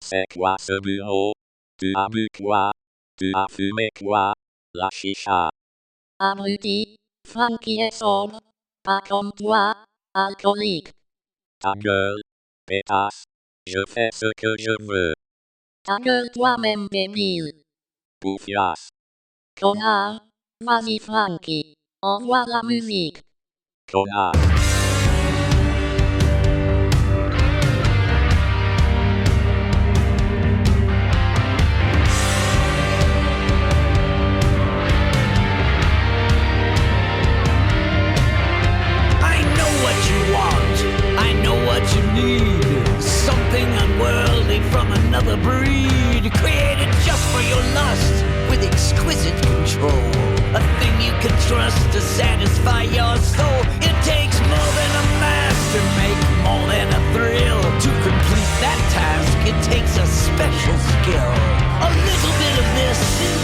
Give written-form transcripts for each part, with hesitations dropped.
C'est quoi ce bureau? Tu as bu quoi? Tu as fumé quoi? La chicha. Abruti, Frankie est sobre, pas comme toi, alcoolique. Ta gueule, pétasse. Je fais ce que je veux. Ta gueule toi-même débile. Poufias. Connard, vas-y Frankie, envoie la musique. Connard. I know what you want, I know what you need. Something unworldly from another breed, created just for your lust, with exquisite control. A thing you can trust to satisfy your soul. It takes more than a master, make more than a thrill. To complete that task, it takes a special skill. A little bit of this,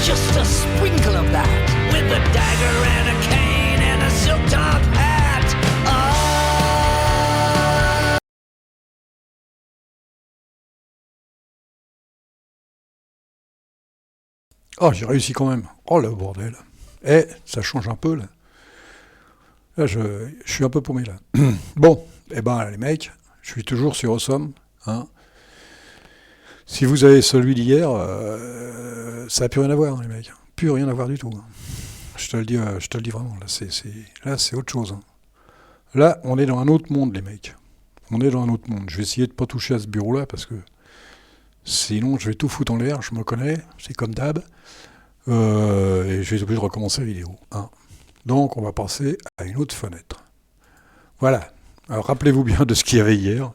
just a sprinkle of that, with a dagger and a cane and a silk top hat. Oh, j'ai réussi quand même. Oh le bordel. Eh, ça change un peu là. Là, je suis un peu paumé là. Bon, eh ben les mecs, je suis toujours sur Awesome. Hein. Si vous avez celui d'hier, ça n'a plus rien à voir, hein, les mecs. Plus rien à voir du tout. Hein. Je te le dis vraiment. Là, c'est autre chose. Hein. Là, on est dans un autre monde, les mecs. On est dans un autre monde. Je vais essayer de pas toucher à ce bureau-là parce que sinon, je vais tout foutre en l'air. Je me connais, c'est comme d'hab. Et je vais être obligé de recommencer la vidéo. Hein. Donc, on va passer à une autre fenêtre. Voilà. Alors, rappelez-vous bien de ce qu'il y avait hier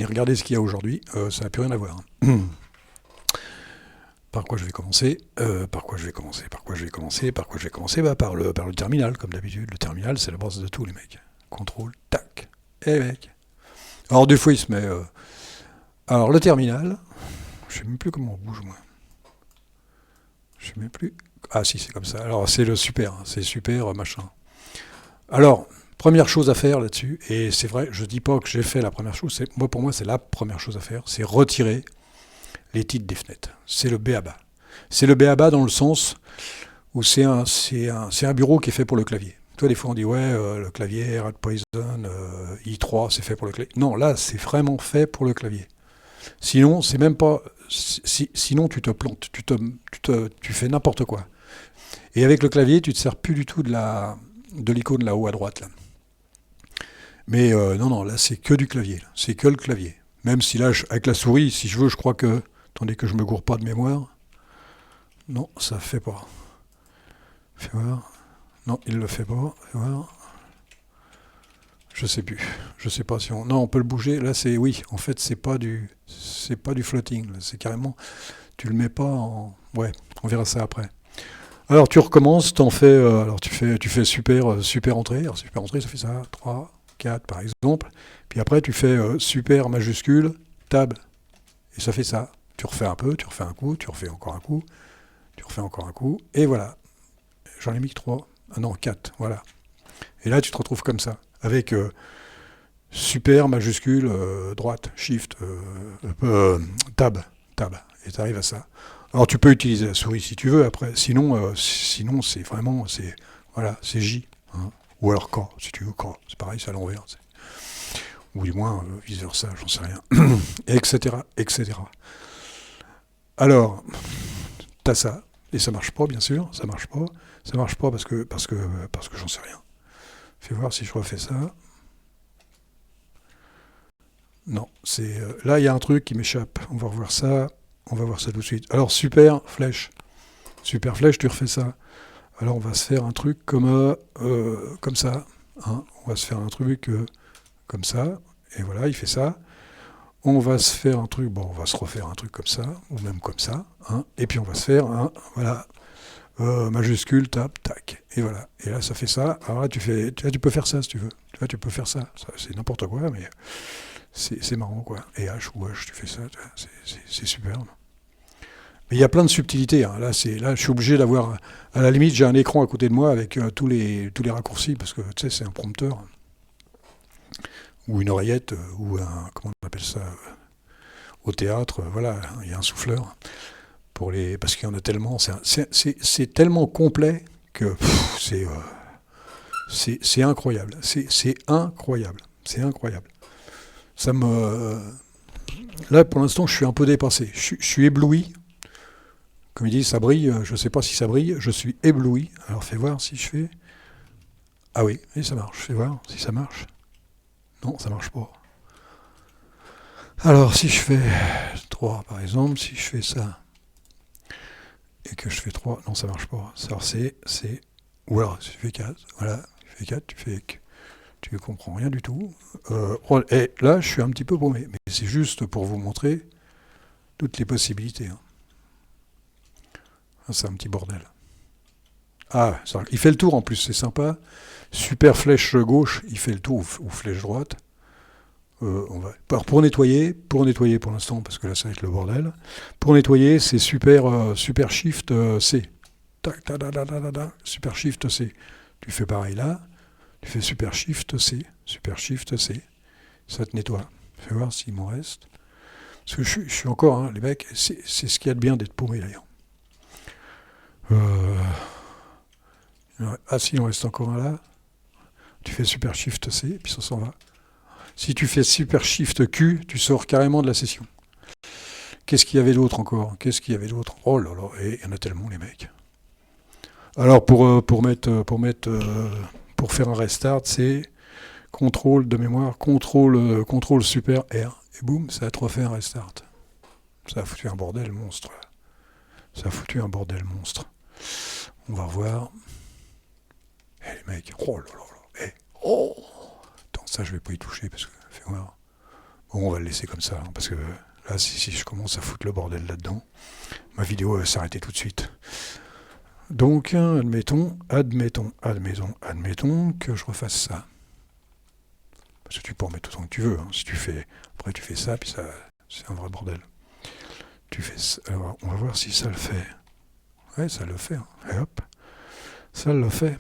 et regardez ce qu'il y a aujourd'hui. Ça n'a plus rien à voir. Hein. Par quoi je vais commencer Par quoi je vais commencer bah, par le terminal, comme d'habitude. Le terminal, c'est la base de tout, les mecs. Contrôle, tac. Et mec. Alors, des fois, il se met... Alors, le terminal... Je sais même plus comment on bouge, moi. Je sais même plus... Ah si, c'est comme ça. Alors, c'est le super. Hein. C'est super, machin. Alors, première chose à faire là-dessus, et c'est vrai, je dis pas que j'ai fait la première chose, pour moi, c'est la première chose à faire, c'est retirer les titres des fenêtres. C'est le b.a.-ba. C'est le b.a.-ba dans le sens où c'est un bureau qui est fait pour le clavier. Toi, des fois, on dit, ouais, le clavier, Red Poison, i3, c'est fait pour le clavier. Non, là, c'est vraiment fait pour le clavier. Sinon, c'est même pas... sinon, tu te plantes, tu fais n'importe quoi. Et avec le clavier, tu te sers plus du tout de l'icône là-haut à droite. Là. Mais non, là, c'est que du clavier. Là. C'est que le clavier. Même si là, avec la souris, si je veux, je crois que... Attendez que je me gourre pas de mémoire. Non, ça fait pas. Fais voir. Non, il le fait pas. Fais voir. Je sais plus. Je sais pas si on... Non, on peut le bouger. Là, c'est... Oui, en fait, c'est pas du floating. Là. C'est carrément... Tu le mets pas en... Ouais, on verra ça après. Alors, tu recommences, t'en fais... alors, tu fais super entrée. Alors, super entrée, ça fait ça. 3, 4, par exemple. Puis après, tu fais super majuscule, tab. Et ça fait ça. Tu refais un peu, tu refais un coup, tu refais encore un coup, tu refais encore un coup. Et voilà. J'en ai mis que 3. Ah non, 4. Voilà. Et là, tu te retrouves comme ça. Avec super majuscule, droite, shift, tab. Et tu arrives à ça. Alors tu peux utiliser la souris si tu veux après. Sinon c'est vraiment, voilà, c'est J. Hein. Ou alors K, si tu veux K. C'est pareil, c'est à l'envers. Ou du moins, vice versa, j'en sais rien. Etc. Alors, t'as ça. Et ça marche pas, bien sûr. Ça marche pas parce que j'en sais rien. Fais voir si je refais ça. Non, c'est là il y a un truc qui m'échappe. On va revoir ça. On va voir ça tout de suite. Alors super flèche, tu refais ça. Alors on va se faire un truc comme ça. Hein. On va se faire un truc comme ça. Et voilà, il fait ça. On va se faire un truc. Bon, on va se refaire un truc comme ça ou même comme ça. Hein. Et puis on va se faire un voilà. Majuscule, tab, tac, et voilà. Et là, ça fait ça. Alors là, tu peux faire ça si tu veux. Tu peux faire ça. C'est n'importe quoi, mais c'est marrant, quoi. Et H ou H, tu fais ça. C'est superbe. Mais il y a plein de subtilités. Hein. Là, je suis obligé d'avoir... À la limite, j'ai un écran à côté de moi avec tous les raccourcis, parce que, tu sais, c'est un prompteur. Ou une oreillette, ou un... Comment on appelle ça au théâtre, voilà, il y a un souffleur. Parce qu'il y en a tellement, c'est tellement complet que c'est incroyable. C'est incroyable. C'est incroyable. Là, pour l'instant, je suis un peu dépassé. Je suis ébloui. Comme il dit, ça brille. Je ne sais pas si ça brille. Je suis ébloui. Alors, fais voir si je fais. Ah oui, ça marche. Fais voir si ça marche. Non, ça marche pas. Alors, si je fais 3, par exemple, si je fais ça, et que je fais 3, non, ça marche pas. Alors, ou alors, si tu fais 4, voilà, tu fais 4, tu comprends rien du tout. Et là, je suis un petit peu paumé, mais c'est juste pour vous montrer toutes les possibilités. Hein. C'est un petit bordel. Ah, il fait le tour en plus, c'est sympa. Super flèche gauche, il fait le tour, ou flèche droite. Alors pour nettoyer pour l'instant, parce que là ça va être le bordel. Pour nettoyer, c'est super shift C. Tac, ta, da, da, da, da, super shift C. Tu fais pareil là, tu fais super shift C. Ça te nettoie. Fais voir s'il m'en reste. Parce que je suis encore, hein, les mecs, c'est ce qu'il y a de bien d'être paumé d'ailleurs. Ah si, il en reste encore un là. Tu fais super shift C, et puis ça s'en va. Si tu fais super shift Q, tu sors carrément de la session. Qu'est-ce qu'il y avait d'autre encore ? Oh là là, et il y en a tellement les mecs. Alors pour faire un restart, c'est contrôle de mémoire, contrôle super R, et boum, ça a te refait un restart. Ça a foutu un bordel monstre. On va revoir. Les mecs, oh là là là, oh. Attends, ça je vais pas y toucher parce que, fais voir. Bon, on va le laisser comme ça, hein, parce que là, si je commence à foutre le bordel là-dedans, ma vidéo va s'arrêter tout de suite. Donc, admettons que je refasse ça. Parce que tu peux en mettre autant que tu veux. Hein. Si tu fais, après tu fais ça, puis ça, c'est un vrai bordel. Tu fais ça. Alors, on va voir si ça le fait. Ouais, ça le fait. Hein. Et hop, ça le fait.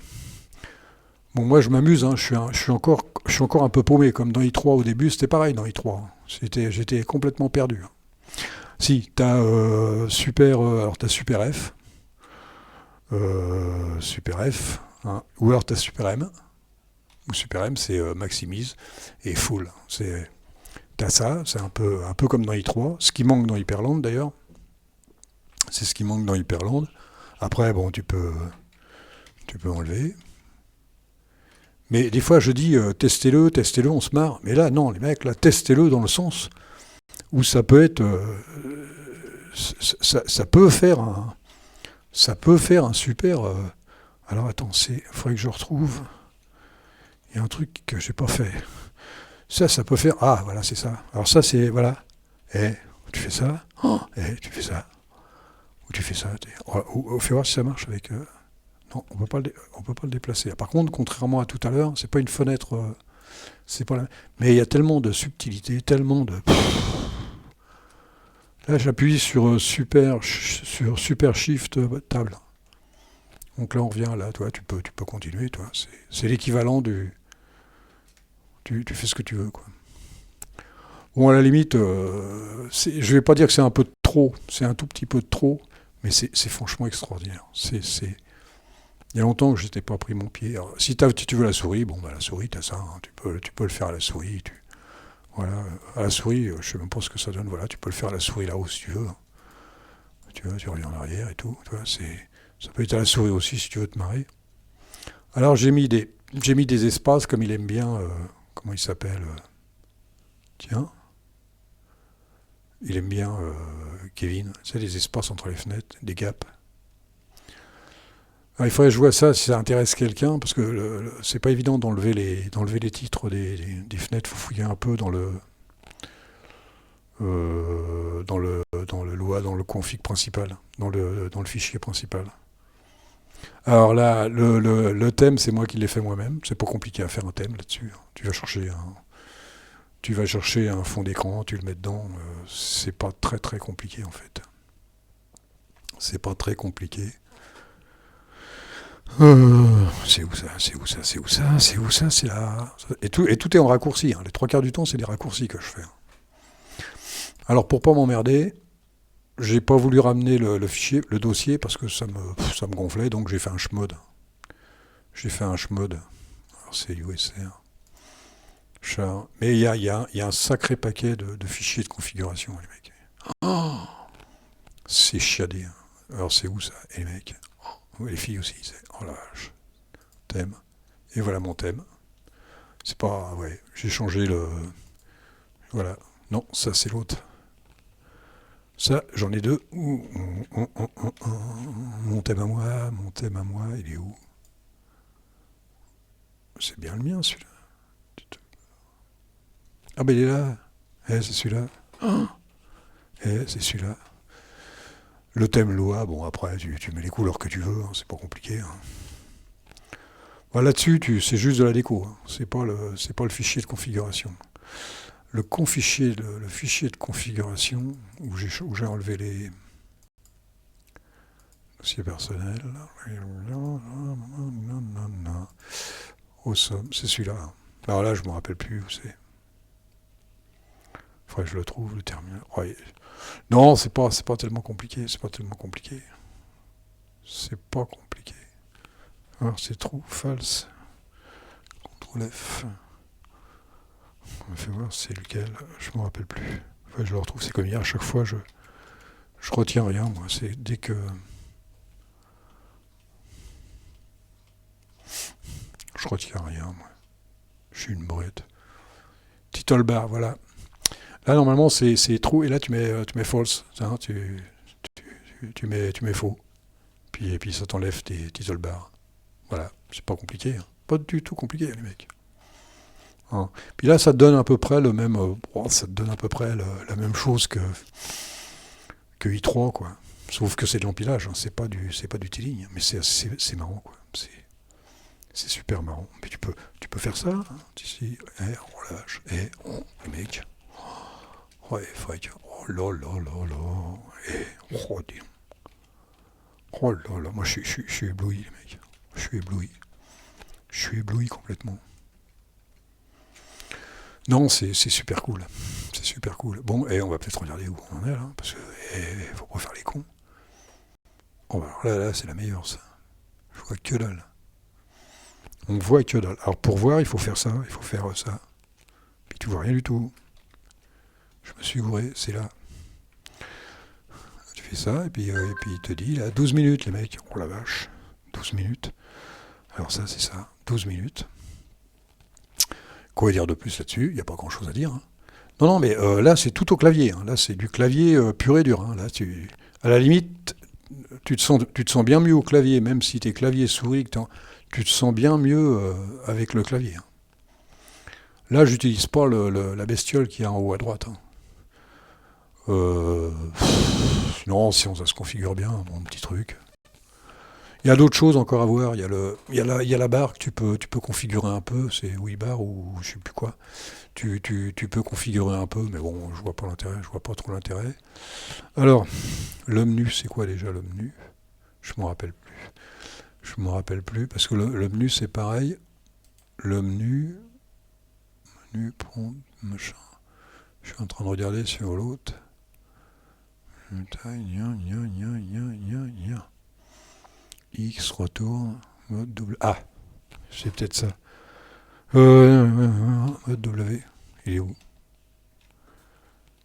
Bon, moi je m'amuse, hein. je suis encore un peu paumé, comme dans i3 au début, c'était pareil dans i3. Hein. J'étais complètement perdu. Hein. Si, t'as t'as Super F, hein. Ou alors t'as Super M, ou Super M c'est maximise, et full. T'as ça, c'est un peu comme dans i3, ce qui manque dans Hyperland d'ailleurs, c'est ce qui manque dans Hyperland. Après, bon, tu peux enlever. Mais des fois, je dis, testez-le, on se marre. Mais là, non, les mecs, là, testez-le dans le sens où ça peut être... ça peut faire un super... alors, attends, il faudrait que je retrouve... Il y a un truc que j'ai pas fait. Ça peut faire... Ah, voilà, c'est ça. Alors ça, c'est... Voilà. Tu fais ça. Tu fais ça. Ou tu fais ça. Ou fais voir si ça marche avec... Non, on peut pas le déplacer. Par contre, contrairement à tout à l'heure, c'est pas une fenêtre, c'est pas la... Mais il y a tellement de subtilité, tellement de... Là, j'appuie sur super shift table. Donc là, on revient là, toi, tu peux continuer, toi. C'est l'équivalent du... Tu fais ce que tu veux, quoi. Bon, à la limite, je vais pas dire que c'est un peu de trop, c'est un tout petit peu de trop, mais c'est franchement extraordinaire. Il y a longtemps que je n'étais pas pris mon pied. Alors, si tu veux la souris, bon, la souris, tu as ça. Hein, tu peux le faire à la souris. Voilà, à la souris, je ne sais même pas ce que ça donne. Voilà, tu peux le faire à la souris là-haut si tu veux. Tu reviens en arrière et tout. Tu vois, ça peut être à la souris aussi si tu veux te marrer. Alors, j'ai mis des espaces comme il aime bien. Comment il s'appelle Tiens. Il aime bien Kevin. Tu sais, des espaces entre les fenêtres, des gaps. Alors, il faudrait que je vois ça si ça intéresse quelqu'un, parce que c'est pas évident d'enlever les titres des fenêtres. Il faut fouiller un peu dans le config principal, dans le fichier principal. Alors là, le thème, c'est moi qui l'ai fait moi-même. C'est pas compliqué à faire un thème là-dessus. Tu vas chercher un fond d'écran, tu le mets dedans. C'est pas très très compliqué en fait. C'est pas très compliqué. C'est où ça, c'est là. Et tout est en raccourci. Hein. Les 3 quarts du temps, c'est des raccourcis que je fais. Alors pour pas m'emmerder, j'ai pas voulu ramener le fichier, le dossier, parce que ça me gonflait, donc j'ai fait un chmod. Alors c'est USR. Mais il y a un sacré paquet de fichiers de configuration, les mecs. Oh, c'est chiadé. Hein. Alors c'est où ça? Et les mecs, les filles aussi, oh la vache. Thème. Et voilà mon thème. C'est pas... Ouais, j'ai changé le... Voilà. Non, ça c'est l'autre. Ça, j'en ai deux. Mon thème à moi, il est où? C'est bien le mien, celui-là. Ah ben il est là. C'est celui-là. C'est celui-là. Le thème loi, bon après, tu mets les couleurs que tu veux, hein, c'est pas compliqué. Hein. Voilà, là-dessus, c'est juste de la déco. Hein. C'est pas le fichier de configuration. Le fichier de configuration où j'ai enlevé les dossiers personnels. Au somme, c'est celui-là. Alors là, je me rappelle plus où c'est. Faudrait que je le trouve, le terminal. Ouais. Non, c'est pas tellement compliqué. C'est pas compliqué. Alors c'est true, false. CTRL F. On va faire voir c'est lequel. Je me rappelle plus. Enfin, je le retrouve. C'est comme hier. À chaque fois, je retiens rien. Moi, c'est dès que je retiens rien. Moi, je suis une brute. Title bar, voilà. Là, normalement, c'est true. Et là, tu mets false. Hein, tu mets faux. Et puis ça t'enlève tes title bars. Voilà, c'est pas compliqué. Hein. Pas du tout compliqué, les mecs. Hein. Puis là, ça te donne à peu près le même. Ça te donne à peu près la même chose que i3, quoi. Sauf que c'est de l'empilage. Hein. C'est pas du tiling. Mais c'est marrant, quoi. C'est super marrant. Mais tu peux faire ça. Hein. Ici, relâche. Les mecs. Ouais, Frank. Oh là là là là. Oh, dis donc. Oh là là, moi je suis ébloui, les mecs. Je suis ébloui complètement. Non, c'est super cool. C'est super cool. Bon, et on va peut-être regarder où on en est là, parce que faut pas faire les cons. Oh, bah, alors là, c'est la meilleure, ça. Je vois que dalle. On voit que dalle. Alors pour voir, il faut faire ça, il faut faire ça. Puis tu vois rien du tout. Je me suis gouré, c'est là. Tu fais ça, et puis il te dit, là, 12 minutes, les mecs. Oh la vache, 12 minutes. Alors ça, c'est ça, 12 minutes. Quoi dire de plus là-dessus? Il n'y a pas grand-chose à dire. Hein. Non, mais là, c'est tout au clavier. Hein. Là, c'est du clavier pur et dur. Hein. Là, à la limite, tu te sens bien mieux au clavier, même si t'es clavier souris, tu te sens bien mieux avec le clavier. Hein. Là, j'utilise pas la bestiole qui est en haut à droite. Hein. Non, sinon ça se configure bien, mon petit truc. Il y a d'autres choses encore à voir. Il y a la barre que tu peux configurer un peu. C'est WeBar ou je sais plus quoi. Tu peux configurer un peu, mais bon, je vois pas trop l'intérêt. Alors, le menu, c'est quoi déjà le menu? Je me rappelle plus parce que le menu c'est pareil. Le menu prompt, machin. Je suis en train de regarder sur l'autre. X retourne, mode W. Ah, c'est peut-être ça. Mode W. Il est où?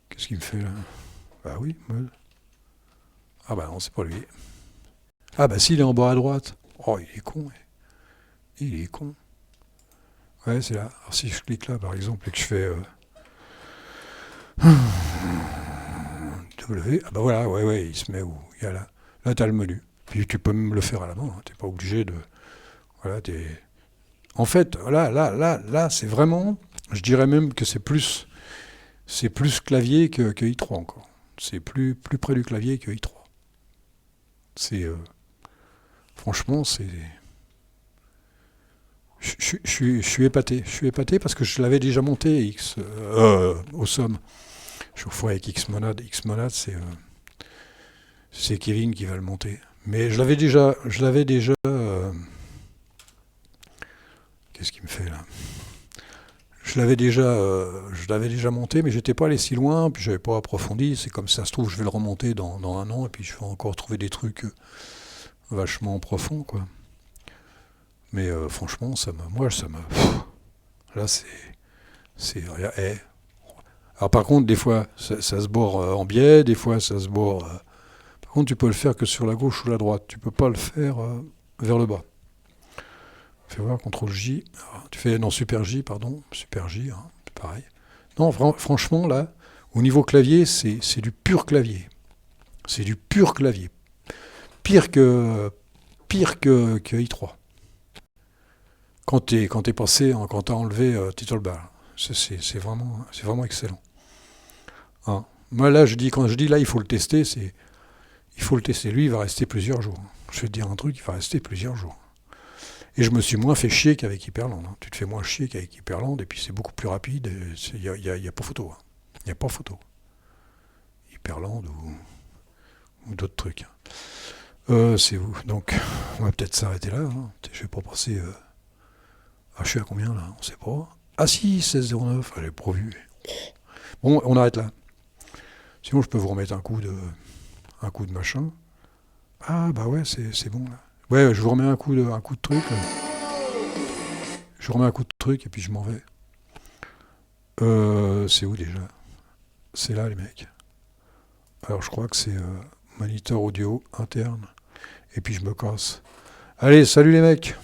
Qu'est-ce qu'il me fait là? Bah oui, mode. Ah bah non, c'est pas lui. Ah bah si, il est en bas à droite. Oh, il est con. Il est con. Ouais, c'est là. Alors si je clique là, par exemple, et que je fais... W, ah bah voilà, ouais, il se met où? Il y a là. Là, t'as le menu. Puis tu peux même le faire à la main. Hein. T'es pas obligé de... Voilà, En fait, là, c'est vraiment... Je dirais même que c'est plus clavier que i3 encore. C'est plus près du clavier que i3. C'est... franchement, c'est... Je suis épaté. Je suis épaté parce que je l'avais déjà monté au somme. Je ferai avec Xmonad. Xmonad, c'est Kevin qui va le monter. Mais je l'avais déjà. Qu'est-ce qu'il me fait là? je l'avais déjà monté, mais j'étais pas allé si loin, puis j'avais pas approfondi. C'est comme ça se trouve, je vais le remonter dans 1 an, et puis je vais encore trouver des trucs vachement profonds, quoi. Mais franchement, là, c'est rien. Alors par contre, des fois, ça se bord en biais, des fois, ça se bord. Par contre, tu peux le faire que sur la gauche ou la droite. Tu peux pas le faire vers le bas. Fais voir, CTRL J. Alors, tu fais, non, Super J, pardon. Super J, hein, c'est pareil. Non, franchement, là, au niveau clavier, c'est du pur clavier. C'est du pur clavier. Pire que I3. Quand t'es passé, quand t'as enlevé Title Bar. C'est vraiment excellent. Hein. Moi, là, quand je dis là, il faut le tester, il faut le tester. Lui, il va rester plusieurs jours. Je vais te dire un truc, il va rester plusieurs jours. Et je me suis moins fait chier qu'avec Hyperland. Hein. Tu te fais moins chier qu'avec Hyperland, et puis c'est beaucoup plus rapide. Il n'y a pas photo. Hein. Il n'y a pas photo. Hyperland ou d'autres trucs. C'est où? Donc, on va peut-être s'arrêter là. Hein. Je vais pas passer... je suis à combien, là? On sait pas. Ah si, 16,09. J'avais pas vu. Bon, on arrête là. Sinon, je peux vous remettre un coup de machin. Ah, bah ouais, c'est bon, là. Ouais, je vous remets un coup de truc. Là. Je remets un coup de truc et puis je m'en vais. C'est où déjà? C'est là, les mecs. Alors, je crois que c'est moniteur audio interne. Et puis, je me casse. Allez, salut les mecs!